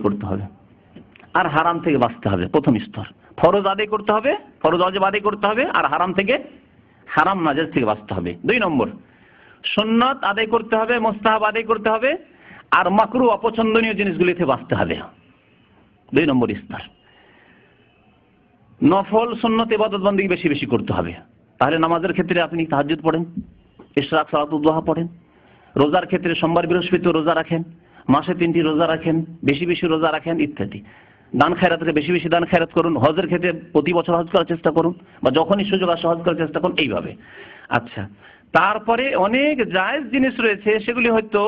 করতে হবে আর হারাম থেকে বাঁচতে হবে। প্রথম স্তর ফরজ আদায় করতে হবে, ফরজ ওয়াজিব আদায় করতে হবে, আর হারাম থেকে, হারাম নাজায়েজ থেকে বাঁচতে হবে। 2 নম্বর সুন্নাত আদায় করতে হবে, মুস্তাহাব আদায় করতে হবে, আর মাকরুহ অপছন্দনীয় জিনিসগুলি থেকে বাঁচতে হবে। 2 নম্বর স্তর। নফল সুন্নত ইবাদত বন্দেগী বেশি বেশি করতে হবে। তাহলে নামাজের ক্ষেত্রে আপনি তাহাজ্জুদ পড়েন, ইশরাক, সালাতুদ দুহা পড়েন। রোজার ক্ষেত্রে সোমবার বৃহস্পতি রোজা রাখেন, মাসে 3টি রোজা রাখেন, বেশি বেশি রোজা রাখেন ইত্যাদি। দান খায়রাতে বেশি বেশি দান খায়রাত করুন। হজের ক্ষেত্রে প্রতি বছর হজ করার চেষ্টা করুন, বা যখনই সুযোগ আসে হজ করার চেষ্টা করুন, এইভাবে। আচ্ছা, তারপরে অনেক জায়েজ জিনিস রয়েছে, সেগুলি হয়তো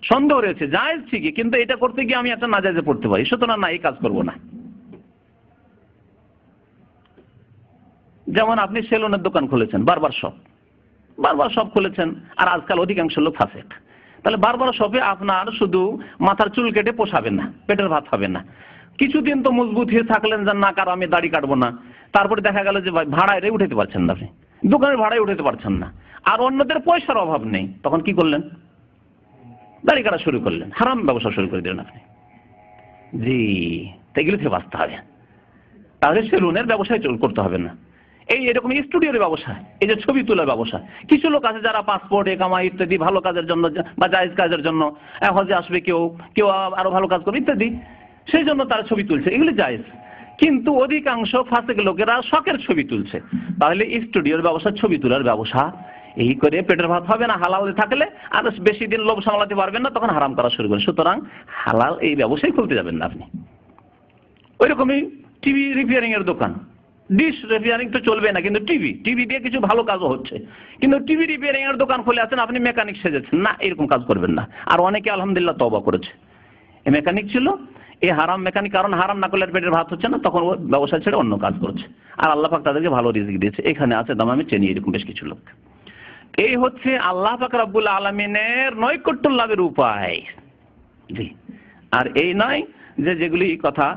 সন্দেহ রয়েছে, জায়েজ ঠিকই, কিন্তু এটা করতে গিয়ে আমি একটা নাজায়েজে পড়তে পারি, সুতরাং না, এই কাজ করবো না। যেমন আপনি সেলুনের দোকান খুলেছেন, বারবার শপ খুলেছেন, আর আজকাল অধিকাংশ লোক ফাসেক। তাহলে বারবার শপে আপনার শুধু মাথার চুল কেটে পোষাবেন না, পেটের ভাত হবে না। কিছুদিন তো মজবুত হয়ে থাকলেন যে না, কারো আমি দাড়ি কাটবো না। তারপরে দেখা গেল যে ভাই ভাড়ায় উঠাতে পারছেন না, আপনি দোকানের ভাড়ায় উঠাতে পারছেন না, আর অন্যদের পয়সার অভাব নেই, তখন কি করলেন? দাড়ি কাটা শুরু করলেন, হারাম ব্যবসা শুরু করে দিলেন আপনি। জি, এগুলো থেকে বাঁচতে হবে। তাহলে সেলুনের ব্যবসায় করতে হবে না। এরকম স্টুডিওর ব্যবসা, এই যে ছবি তোলার ব্যবসা, কিছু লোক আছে যারা পাসপোর্ট, একামা ইত্যাদি ভালো কাজের জন্য বা জায়েজ কাজের জন্য হজে আসবে, কেউ আরো ভালো কাজ করবে ইত্যাদি, সেই জন্য তারা ছবি তুলছে, এগুলি জায়েজ। কিন্তু অধিকাংশ ফাসেক লোকেরা শখের ছবি তুলছে। তাহলে স্টুডিওর ব্যবসা, ছবি তোলার ব্যবসা, এই করে পেটের ভাত হবে না। হালাল থাকলে আর বেশি দিন লোভ সামলাতে পারবেন না, তখন হারাম করা শুরু করেন। সুতরাং হালাল এই ব্যবসায় খুলতে যাবেন না আপনি। ওই রকমই টিভি রিপেয়ারিং এর দোকান, ডিশ রিপেয়ারিং তো চলবে না, কিন্তু টিভি দিয়ে কিছু ভালো কাজও হচ্ছে, কিন্তু টিভি রিপেয়ারিং এর দোকান খুলে আছেন, আপনি মেকানিক সেজেছেন না, এরকম কাজ করবেন না। আর অনেকে আলহামদুলিল্লাহ তওবা করেছে। এই মেকানিক ছিল, এই হারাম মেকানিক, কারণ হারাম না করলে পেটের ভাত হচ্ছে না, তখন ও ব্যবসা ছেড়ে অন্য কাজ করছে, আর আল্লাহ পাক তাদেরকে ভালো রিজিক দিয়েছে। এখানে আছে দাম, আমি চিনি এরকম বেশ কিছু লোক। এই হচ্ছে আল্লাহ পাক রব্বুল আলামিনের নৈকট্য লাভের উপায়। জি, আর এই নয় যে যেগুলি কথা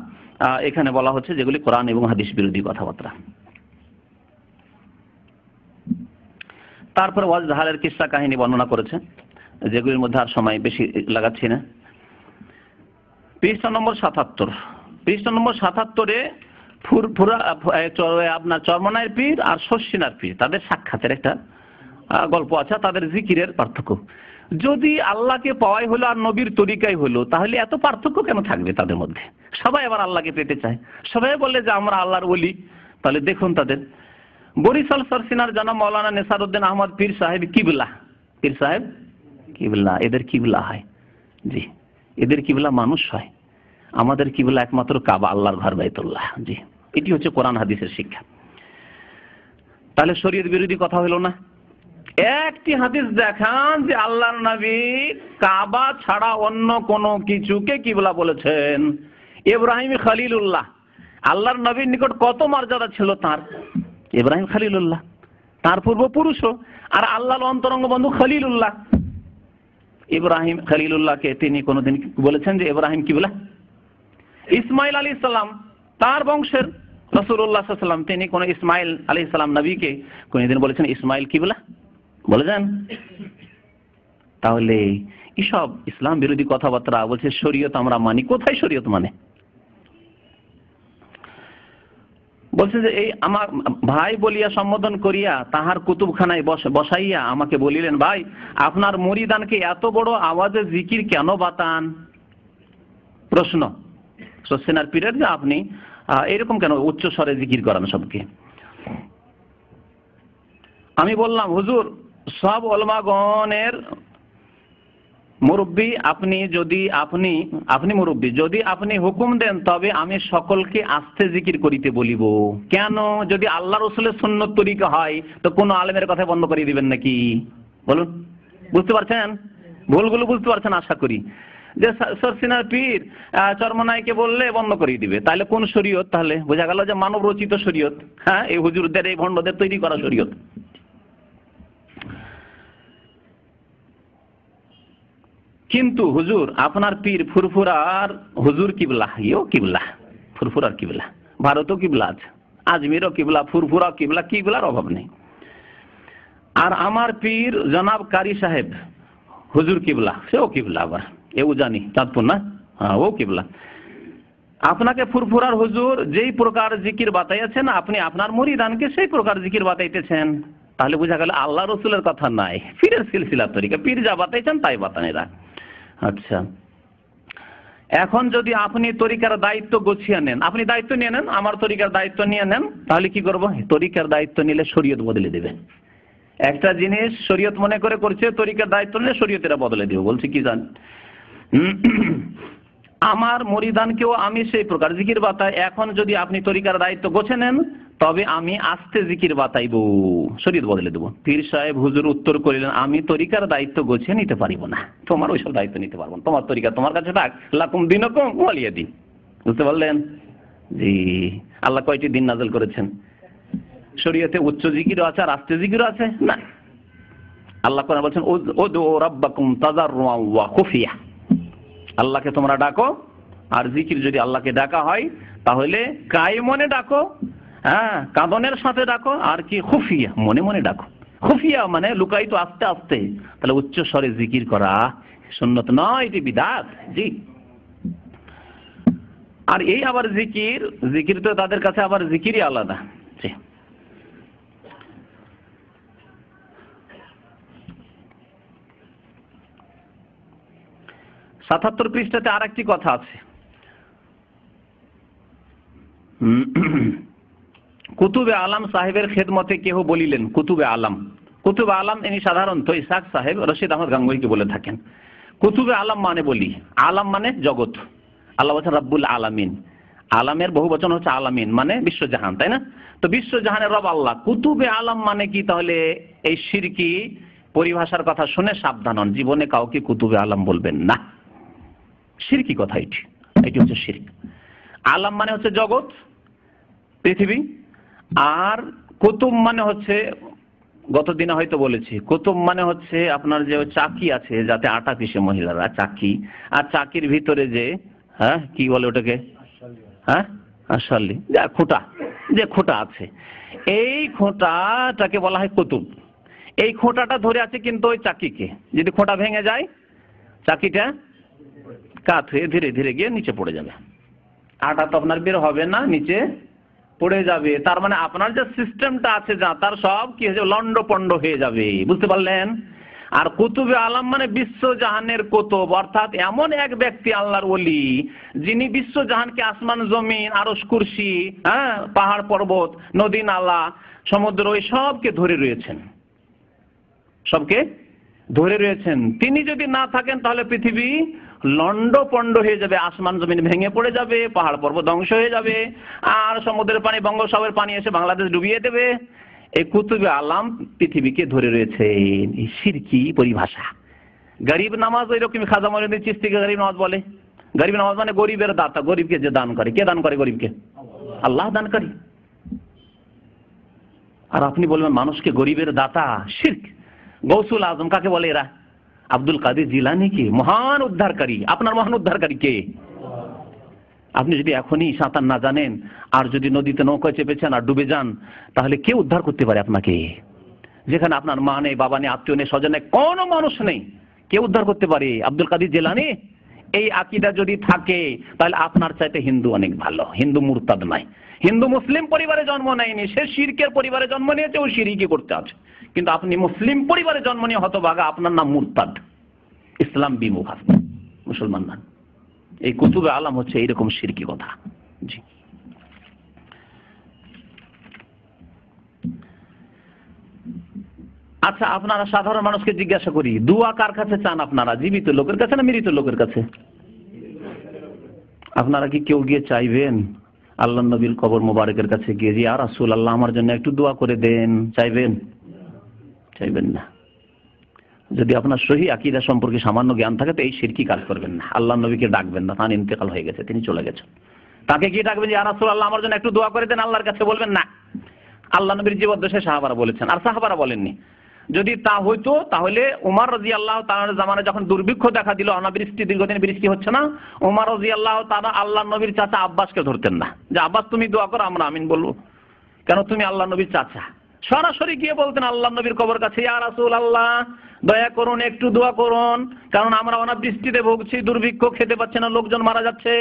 এখানে বলা হচ্ছে, যেগুলি কোরআন এবং হাদিস বিরোধী কথাবার্তা। তারপরে ওয়াজহারের কিসসা কাহিনী বর্ণনা করেছে, যেগুলির মধ্যে আর সময় বেশি লাগাচ্ছি না। পৃষ্ঠা নম্বর 77, পৃষ্ঠা নম্বর 77-এ আপনার চরমনায়ের পীর আর শর্ষিনার পীর, তাদের সাক্ষাতের একটা গল্প আছে, তাদের জিকিরের পার্থক্য। যদি আল্লাহকে পাওয়াই হলো আর নবীর তরিকাই হলো, তাহলে এত পার্থক্য কেন থাকবে তাদের মধ্যে? সবাই আবার আল্লাহকে পেতে চায়, সবাই বলে যে আমরা আল্লাহর ওলি। তাহলে দেখুন তাদের বরিশাল শর্ষিনার জনাব মাওলানা নেসারউদ্দিন আহমদ পীর সাহেব কিবলা, পীর সাহেব কিবলা, এদের কিবলা হয়। জি, এদের কিবলা মানুষ হয়, আমাদের কিবলা একমাত্র কাবা, আল্লাহর ঘর বাইতুল্লাহ। জি, এটি হচ্ছে কোরআন হাদিসের শিক্ষা। তাহলে শরীয়ত বিরোধী কথা হলো না? একটি হাদিস দেখান যে আল্লাহর নবী কাবা ছাড়া অন্য কোন কিছুকে কিবলা বলেছেন। ইব্রাহিম খলিলুল্লাহ, আল্লাহর নবীর নিকট কত মর্যাদা ছিল তার। ইব্রাহিম খলিলুল্লাহ, তার পূর্বপুরুষও, আর আল্লাহর অন্তরঙ্গ বন্ধু খলিলুল্লাহ। ইব্রাহিম খলিলুল্লাহকে তিনি কোনদিন বলেছেন যে ইব্রাহিম কিবলা? ইসমাইল আলাইহিস সালাম, তার বংশের রাসূলুল্লাহ সাল্লাল্লাহু আলাইহি ওয়াসাল্লাম, তিনি কোন ইসমাইল আলাইহিস সালাম নবীকে কোনদিন বলেছেন ইসমাইল কিবলা? বলেছেন? তাহলে এসব ইসলাম বিরোধী কথাবার্তা বলছে শরীয়ত আমরা মানি। কোথায় শরীয়ত মানে? বলছে যে এই আমার ভাই বলিয়া সম্বোধন করিয়া তাহার কুতুবখানায় বসাইয়া আমাকে বলিলেন, ভাই আপনার মুরিদানকে এত বড় আওয়াজে জিকির কেন বাতান? প্রশ্ন শর্ষিনার পীরের, যে আপনি এরকম কেন উচ্চ স্বরে জিকির করান সবকে? আমি বললাম, হুজুর সব ওলামাগণের মুরব্বী আপনি, আপনি মুরব্বী, যদি আপনি হুকুম দেন তবে আমি সকলকে আস্তে জিকির করিতে বলিব। কেন? যদি আল্লাহ রাসূলের সুন্নত তরিকা হয় তো কোন আলেমের কথা বন্ধ করে দিবেন নাকি? বলুন, বুঝতে পারছেন? ভুলগুলো বুঝতে পারছেন আশা করি। যে শর্ষিনার পীর চরমনাইকে বললে বন্ধ করে দিবে, তাহলে কোন শরীয়ত? তাহলে বোঝা গেল যে মানব রচিত শরীয়ত। হ্যাঁ, এই হুজুরদের, এই ভণ্ডদের তৈরি করা শরীয়ত। কিন্তু হুজুর আপনার পীর ফুরফুরার হুজুর কিবলা, ইও কিবলা, ফুরফুরার কিবলা, ভারতও কিবলা আছে, আজমিরও কিবলা, ফুরফুরা কিবলা, কিবলার অভাব নেই। আর আমার পীর জনাব কারি সাহেব হুজুর কিবলা, সেও কিবলা, আবার এও জানি চাঁদপুর না, হ্যাঁ ও কিবলা। আপনাকে ফুরফুরার হুজুর যেই প্রকার জিকির বাতাইয়াছেন আপনি আপনার মুরিদানকে সেই প্রকার জিকির বাতাইতেছেন, তাহলে বোঝা গেল আল্লাহ রসুলের কথা নাই, পীরের সিলসিলা তরিকা, পীর যা বাতাইছেন তাই বাতানেরা। আচ্ছা, এখন যদি আপনি তরিকার দায়িত্ব গুছিয়ে নেন, আপনি দায়িত্ব নিয়ে নেন, আমার তরিকার দায়িত্ব নিয়ে নেন, তাহলে কি করব? তরিকার দায়িত্ব নিলে শরীয়ত বদলে দেবে। একটা জিনিস শরীয়ত মনে করে করছে, তরিকার দায়িত্ব নিলে শরীয়তেরা বদলে দিব। বলছি কি জান, আমার মুরিদানকেও আমি সেই প্রকার জিকির বাতাই। এখন যদি আপনি তরিকার দায়িত্ব গোছে নেন তবে আমি আস্তে জিকির বাতাইব, শরীয়ত বদলে দেব। পীর সাহেব হুজুর উত্তর করিলেন, আমি তরিকার দায়িত্ব গোছে নিতে পারিব না, তোমার ওইসব দায়িত্ব নিতে পারবো না, তোমার তরিকা তোমার কাছে থাক, লাকুম দিনকুম ওয়ালিয়া দিন। বুঝতে পারলেন? জি। আল্লাহ কয়টি দিন নাযিল করেছেন? শরীয়তে উচ্চ জিকিরও আছে আর আস্তে জিকিরও আছে না। আল্লাহ কোরআনে বলছেন উদউ রাব্বাকুম তাযাররুআন ওয়া খুফিয়া, আল্লাহকে তোমরা ডাকো, আর জিকির যদি আল্লাহকে ডাকা হয় তাহলে কায় মনে ডাকো, হ্যাঁ কাঁদনের সাথে ডাকো, আর কি খুফিয়া মনে মনে ডাকো। খুফিয়া মানে লুকায়িত আস্তে আস্তে, তাহলে উচ্চ স্বরে জিকির করা সুন্নত নয়, এটি বিদআত। জি। আর এই আবার জিকির, জিকির তো তাদের কাছে আবার জিকিরই আলাদা। জি। ৭৭ পৃষ্ঠাতে আর একটি কথা আছে, কুতুবে আলম সাহেবের খেদমতে কেহ বলিলেন, কুতুবে আলম, কুতুবে আলম ইনি সাধারণত ইসহাক সাহেব রশিদ আহমদ গাঙ্গুহিকে বলে থাকেন। কুতুবে আলম মানে বলি, আলম মানে জগৎ, আল্লাহ বলছেন রাব্বুল আলামিন, আলামের বহু বচন হচ্ছে আলামিন মানে বিশ্বজাহান, তাই না? তো বিশ্বজাহানের রব আল্লাহ। কুতুবে আলম মানে কি? তাহলে এই শিরকি পরিভাষার কথা শুনে সাবধান হন, জীবনে কাউকে কুতুবে আলম বলবেন না, শিরকি কথা এটি, এটি হচ্ছে শিরক। আলম মানে হচ্ছে জগৎ, পৃথিবী, আর কুতুব মানে হচ্ছে, গত দিনে হয়তো বলেছি, কুতুব মানে হচ্ছে আপনার যে চাকি আছে যাতে আটা পিষে মহিলারা, চাকি, আর চাকির ভিতরে যে হ্যাঁ কি বলে ওটাকে, হ্যাঁ আশালি, যা খোঁটা, যে খোঁটা আছে, এই খোঁটাটাকে বলা হয় কুতুব। এই খোঁটাটা ধরে আছে কিন্তু ওই চাকিকে, যদি খোঁটা ভেঙে যায় চাকিটা কাত হয়ে ধীরে ধীরে গিয়ে নিচে পড়ে যাবে, আটা তো আপনার বের হবে না, নিচে পড়ে যাবে। তার মানে আপনার যে সিস্টেমটা আছে যা তার সব কি হয়ে যাবে, লন্ড পন্ড হয়ে যাবে। বুঝতে পারলেন? আর কুতুবে আলম মানে বিশ্বজাহানের কুতুব, অর্থাৎ এমন এক ব্যক্তি আল্লাহর ওলি যিনি বিশ্বজাহানকে, আসমান জমিন আরশ কুরসি, হ্যাঁ পাহাড় পর্বত নদী নালা সমুদ্র, ওই সবকে ধরে রয়েছেন, সবকে ধরে রয়েছেন। তিনি যদি না থাকেন তাহলে পৃথিবী লন্ড পন্ড হয়ে যাবে, আসমান জমিন ভেঙে পড়ে যাবে, পাহাড় পর্বত ধ্বংস হয়ে যাবে, আর সমুদ্রের পানি, বঙ্গোপসাগরের পানি এসে বাংলাদেশ ডুবিয়ে দেবে। এই কুতুবে আলম পৃথিবীকে ধরে রয়েছে, এই শিরকি পরিভাষা। গরিব নামাজ ওই রকম, খাজা মঈনুদ্দিন চিশতিকে গরিব নামাজ বলে। গরিব নামাজ মানে গরিবের দাতা, গরিবকে যে দান করে, কে দান করে গরিবকে? আল্লাহ দান করে। আর আপনি বলবেন মানুষকে গরিবের দাতা, শিরক। গৌসুল আজম কাকে বলে এরা? আব্দুল কাদের জিলানী কি মহান উদ্ধারকারী। আপনার মহান উদ্ধারকারী কে? আপনি যদি এখনই সাঁতার না জানেন আর যদি নদীতে নৌকায় চেপেছেন আর ডুবে যান, তাহলে কে উদ্ধার করতে পারে আপনাকে? যেখানে আপনার মা নেই, বাবা নেই, আত্মীয় নেই, স্বজন নেই, কোনো মানুষ নেই, কে উদ্ধার করতে পারে? আব্দুল কাদের জিলানী। এই আকীদা যদি থাকে তাহলে আপনার চাইতে হিন্দু অনেক ভালো। হিন্দু মুরতাদ নাই, হিন্দু মুসলিম পরিবারে জন্ম নেয়নি, সে শিরকের পরিবারে জন্ম নিয়েছে, ও শিরকি করতে আছে। কিন্তু আপনি মুসলিম পরিবারে জন্ম নিয়ে হতভাগা, আপনার নাম মুরতাদ, ইসলাম বিমুখ মুসলমান না। এই কুতুবে আলম হচ্ছে এইরকম শিরকি কথা। জি। আচ্ছা, আপনারা সাধারণ মানুষকে জিজ্ঞাসা করি, দোয়া কার কাছে চান আপনারা? জীবিত লোকের কাছে না মৃত লোকের কাছে? আপনারা কি কেউ গিয়ে চাইবেন আল্লাহ নবীর কবর মোবারকের কাছে গিয়ে, ইয়া রাসূলুল্লাহ আমার জন্য একটু দোয়া করে দেন? চাইবেন? চাইবেন না। যদি আপনার সহি আকীদা সম্পর্কে সামান্য জ্ঞান থাকে তো এই শিরকি কাজ করবেন না। আল্লাহ নবীকে ডাকবেন না, তার ইন্তেকাল হয়ে গেছে, তিনি চলে গেছেন। তাকে কি ডাকবেন, ইয়া রাসূলুল্লাহ আমার জন্য একটু দোয়া করে দেন? আল্লাহর কাছে বলবেন না। আল্লাহ নবীর জীবদ্দশায় সাহাবারা বলেছেন, আর সাহাবারা বলেননি। যদি তা হইতো তাহলে উমর রাদিয়াল্লাহু তাআলার জামানায় যখন দুর্ভিক্ষ দেখা দিল, অনাবৃষ্টি, দীর্ঘদিন বৃষ্টি হচ্ছে না, উমর রাদিয়াল্লাহু তাআলা আল্লাহ নবীর চাচা আব্বাসকে ধরতেন না যে আব্বাস তুমি দোয়া করো, আমরা আমিন বলবো। কেন? তুমি আল্লাহ নবীর চাচা। সরাসরি গিয়ে বলতেন আল্লাহ নবীর কবর কাছে, ইয়া রাসূলুল্লাহ দয়া করুন, একটু দোয়া করুন, কারণ আমরা অনাবৃষ্টিতে ভুগছি, দুর্ভিক্ষ, খেতে পাচ্ছে না, লোকজন মারা যাচ্ছে।